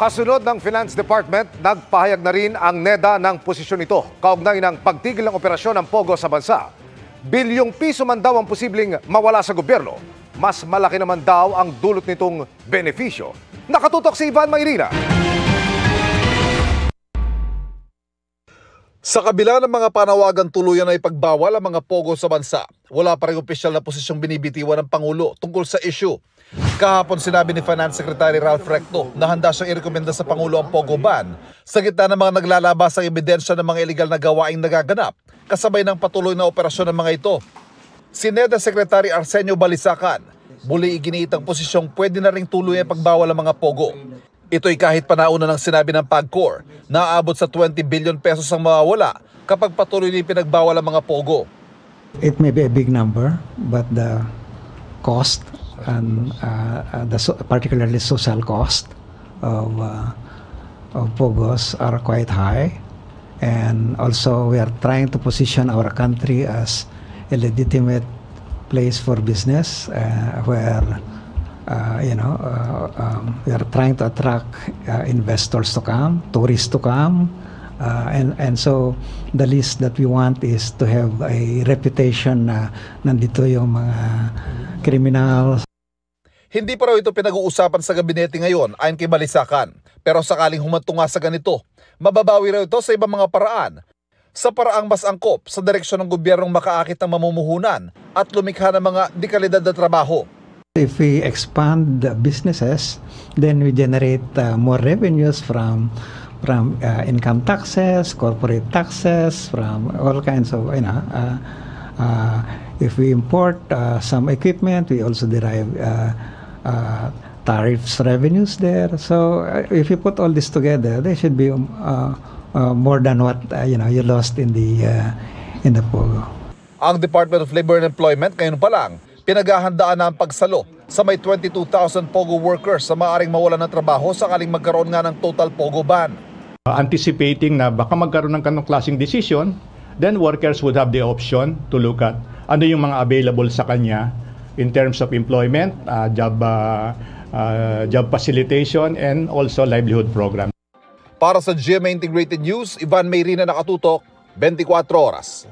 Kasunod ng Finance Department, nagpahayag na rin ang NEDA ng posisyon ito kaugnay ng pagtigil ng operasyon ng POGO sa bansa. Bilyong piso man daw ang posibleng mawala sa gobyerno. Mas malaki naman daw ang dulot nitong benepisyo. Nakatutok si Ivan Mayrina. Sa kabila ng mga panawagan tuluyan na ipagbawal ang mga POGO sa bansa, wala pa rin opisyal na posisyong binibitiwan ng Pangulo tungkol sa issue. Kahapon sinabi ni Finance Secretary Ralph Recto na handa siyang irekomenda sa Pangulo ang POGO ban sa gitna ng mga naglalabas ang ebidensya ng mga iligal na gawaing nagaganap kasabay ng patuloy na operasyon ng mga ito. Si NEDA Secretary Arsenio Balisacan, muli iginiit ang posisyong pwede na ring tuluyan pagbawal ang mga POGO. Ito'y kahit panauna ng sinabi ng PAGCOR na aabot sa 20 billion pesos ang mawawala kapag patuloy din pinagbawal ang mga POGO. It may be a big number, but the cost and particularly social cost of POGOs are quite high. And also we are trying to position our country as a legitimate place for business where we are trying to attract investors to come, tourists to come, and so the least that we want is to have a reputation na nandito yung mga criminals. Hindi pa raw ito pinag-uusapan sa gabinete ngayon ayon kay Balisacan, pero sakaling humanto nga sa ganito, mababawi raw ito sa ibang mga paraan. Sa paraang mas angkop sa direksyon ng gobyernong makaakit ng mamumuhunan at lumikha ng mga dekalidad na trabaho. If we expand the businesses, then we generate more revenues from income taxes, corporate taxes, from all kinds of, if we import some equipment, we also derive tariffs revenues there. So if you put all this together, there should be more than what you lost in the POGO. Ang Department of Labor and Employment ngayon pa lang pinaghahandaan na ang pagsalo sa may 22,000 POGO workers sa maaaring mawalan ng trabaho sakaling magkaroon nga ng total POGO ban. Anticipating na baka magkaroon ng kanong klaseng decision, then workers would have the option to look at ano yung mga available sa kanya in terms of employment, job facilitation, and also livelihood program. Para sa GMA Integrated News, Ivan Mayrina, nakatutok, 24 oras.